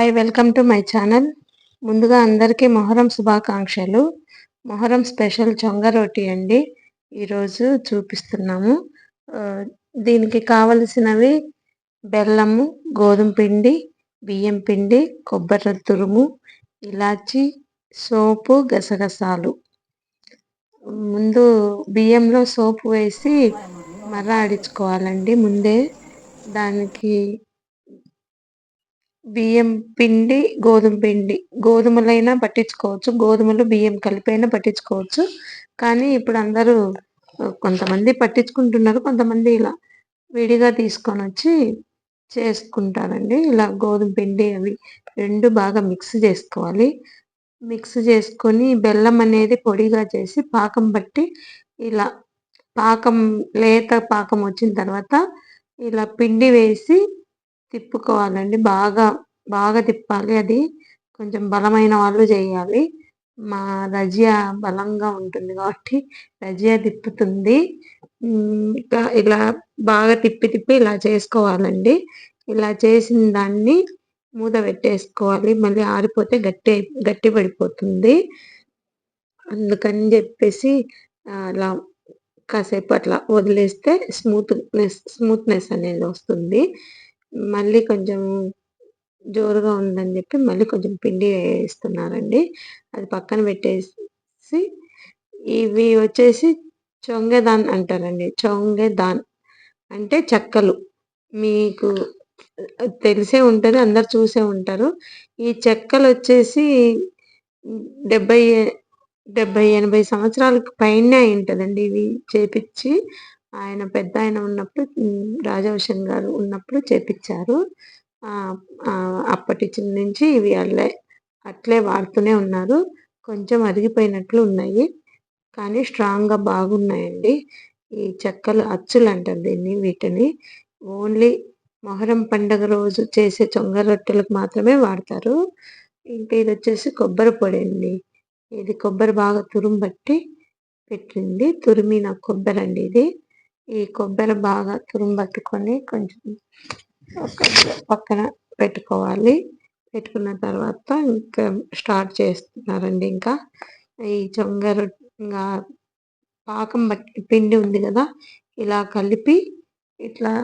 Hi, welcome to my channel. ముందుగా అందరికీ మొహరం శుభాకాంక్షలు. మొహరం స్పెషల్ చొంగ రోటీ అండి ఈరోజు చూపిస్తున్నాము. దీనికి కావలసినవి బెల్లము, గోధుమ పిండి, బియ్యం పిండి, కొబ్బరి తురుము, ఇలాచి, సోపు, గసగసాలు. ముందు బియ్యంలో సోపు వేసి మర్ర ఆడించుకోవాలండి. ముందే దానికి బియ్యం పిండి, గోధుమ పిండి, గోధుమలైనా పట్టించుకోవచ్చు, గోధుమలు బియ్యం కలిపైనా పట్టించుకోవచ్చు. కానీ ఇప్పుడు అందరూ కొంతమంది పట్టించుకుంటున్నారు, కొంతమంది ఇలా విడిగా తీసుకొని వచ్చి చేసుకుంటారండి. ఇలా గోధుమ పిండి అవి రెండు బాగా మిక్స్ చేసుకోవాలి. మిక్స్ చేసుకొని బెల్లం అనేది పొడిగా చేసి పాకం పట్టి ఇలా పాకం లేత పాకం వచ్చిన తర్వాత ఇలా పిండి వేసి తిప్పుకోవాలండి. బాగా బాగా తిప్పాలి. అది కొంచెం బలమైన వాళ్ళు చేయాలి. మా రజియా బలంగా ఉంటుంది కాబట్టి రజియా తిప్పుతుంది. ఇలా బాగా తిప్పి తిప్పి ఇలా చేసుకోవాలండి. ఇలా చేసిన దాన్ని మూత పెట్టేసుకోవాలి. మళ్ళీ ఆరిపోతే గట్టి పడిపోతుంది. అందుకని చెప్పేసి అలా కాసేపు అట్లా వదిలేస్తే స్మూత్నెస్ అనేది వస్తుంది. మళ్ళీ కొంచెం జోరుగా ఉందని చెప్పి మళ్ళీ కొంచెం పిండి వేస్తున్నారండి. అది పక్కన పెట్టేసి ఇవి వచ్చేసి చొంగెదాన్ అంటారండి. చొంగెదాన్ అంటే చెక్కలు. మీకు తెలిసే ఉంటుంది, అందరు చూసే ఉంటారు. ఈ చెక్కలు వచ్చేసి 70-80 సంవత్సరాలకు పైనే అయి ఉంటుందండి. ఇవి చేపించి ఆయన పెద్ద ఆయన ఉన్నప్పుడు, రాజభూషణ్ గారు ఉన్నప్పుడు చేపించారు. అప్పటి నుంచి ఇవి అట్లే వాడుతూనే ఉన్నారు. కొంచెం అరిగిపోయినట్లు ఉన్నాయి, కానీ స్ట్రాంగ్గా బాగున్నాయండి. ఈ చెక్కలు అచ్చులు అంటారు దీన్ని. వీటిని ఓన్లీ మొహరం పండుగ రోజు చేసే చొంగ రొట్టెలకు మాత్రమే వాడతారు. ఇంకా ఇది వచ్చేసి కొబ్బరి పొడి అండి. ఇది కొబ్బరి బాగా బట్టి పెట్టింది, తురిమిన కొబ్బరి అండి ఇది. ఈ కొబ్బరి బాగా పట్టుకొని కొంచెం పక్కన పెట్టుకోవాలి. పెట్టుకున్న తర్వాత ఇంకా స్టార్ట్ చేస్తున్నారండి. ఇంకా ఈ చొంగ రొట్టె పాకం బట్టి పిండి ఉంది కదా, ఇలా కలిపి ఇట్లా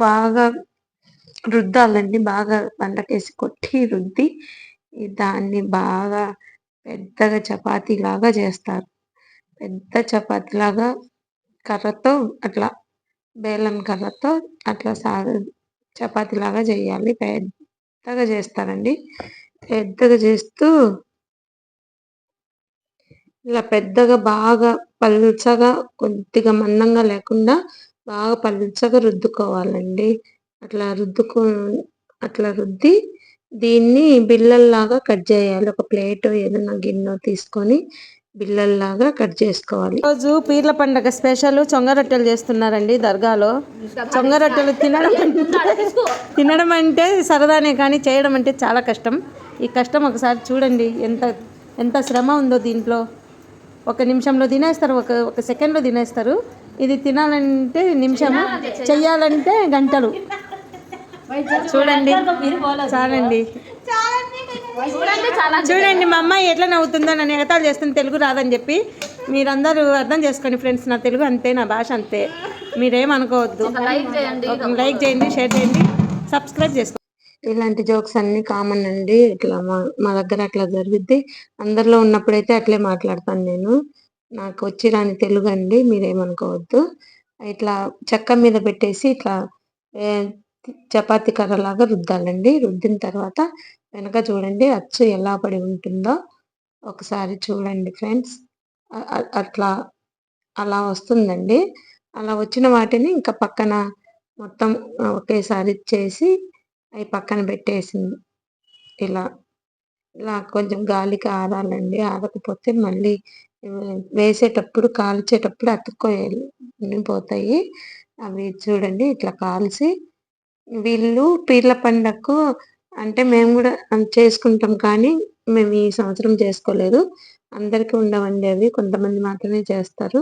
బాగా రుద్దాలండి. బాగా పండకేసి కొట్టి రుద్ది దాన్ని బాగా పెద్దగా చపాతీ లాగా చేస్తారు. పెద్ద చపాతీ లాగా కర్రతో అట్లా బేలన్ కర్రతో అట్లా చపాతీ లాగా చేయాలి. పెద్దగా చేస్తారండి. పెద్దగా చేస్తూ ఇలా పెద్దగా బాగా పల్చగా, కొద్దిగా మందంగా లేకుండా బాగా పల్చగా రుద్దుకోవాలండి. అట్లా రుద్ది దీన్ని బిళ్ళల్లాగా కట్ చేయాలి. ఒక ప్లేట్ ఏదైనా గిన్నె తీసుకొని బిళ్ళల్లాగా కట్ చేసుకోవాలి. రోజు పీర్ల పండగ స్పెషల్ చొంగ రొట్టెలు చేస్తున్నారండి దర్గాలో. చొంగ రొట్టెలు తినడం అంటే సరదానే, కానీ చేయడం అంటే చాలా కష్టం. ఈ కష్టం ఒకసారి చూడండి, ఎంత శ్రమ ఉందో దీంట్లో. ఒక నిమిషంలో తినేస్తారు, ఒక సెకండ్లో తినేస్తారు. ఇది తినాలంటే నిమిషము, చెయ్యాలంటే గంటలు. చూడండి చాలండి. చూడండి మా అమ్మాయి ఎట్లా నవ్వుతుందో, నన్ను ఎగతాళి చేస్తుంది తెలుగు రాదని చెప్పి. మీరందరూ అర్థం చేసుకోండి ఫ్రెండ్స్, నా తెలుగు అంతే, నా భాష అంతే, మీరేమనుకోవద్దు. లైక్ చేయండి, షేర్ చేయండి, సబ్స్క్రైబ్ చేసుకోండి. ఇలాంటి జోక్స్ అన్ని కామన్ అండి. ఇట్లా మా దగ్గర అట్లా జరుగుద్ది. అందరిలో ఉన్నప్పుడైతే అట్లే మాట్లాడతాను నేను. నాకు వచ్చి రాని తెలుగు అండి, మీరేమనుకోవద్దు. ఇట్లా చెక్క మీద పెట్టేసి ఇట్లా చపాతీ కర్రలాగా రుద్దాలండి. రుద్దిన తర్వాత వెనక చూడండి అచ్చు ఎలా పడి ఉంటుందో ఒకసారి చూడండి ఫ్రెండ్స్. అలా వస్తుందండి. అలా వచ్చిన వాటిని ఇంకా పక్కన మొత్తం ఒకేసారి చేసి అవి పక్కన పెట్టేసింది. ఇలా కొంచెం గాలికి ఆరాలండి. ఆరకపోతే మళ్ళీ వేసేటప్పుడు కాల్చేటప్పుడు అతుక్కోపోతాయి. అవి చూడండి ఇట్లా కాల్చి, వీళ్ళు పీర్ల పండగకు అంటే మేము కూడా చేసుకుంటాం, కానీ మేము ఈ సంవత్సరం చేసుకోలేదు. అందరికీ ఉండవండి అవి, కొంతమంది మాత్రమే చేస్తారు.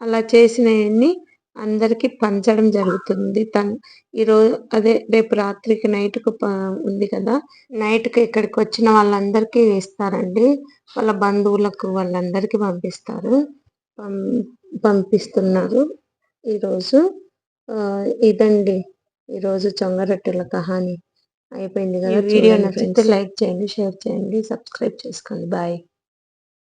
అలా చేసినవన్నీ అందరికి పంచడం జరుగుతుంది. ఈరోజు అదే రేపు రాత్రికి నైట్‌కు ఉంది కదా! నైట్‌కి ఇక్కడికి వచ్చిన వాళ్ళందరికీ వేస్తారండి. వాళ్ళ బంధువులకు వాళ్ళందరికీ పంపిస్తారు. పం పంపిస్తున్నారు ఈరోజు. ఇదండి ఈరోజు చొంగ రొట్టెల కహాని అయిపోయింది కదా! వీడియో నచ్చితే లైక్ చేయండి, షేర్ చేయండి, సబ్స్క్రైబ్ చేసుకోండి. బాయ్.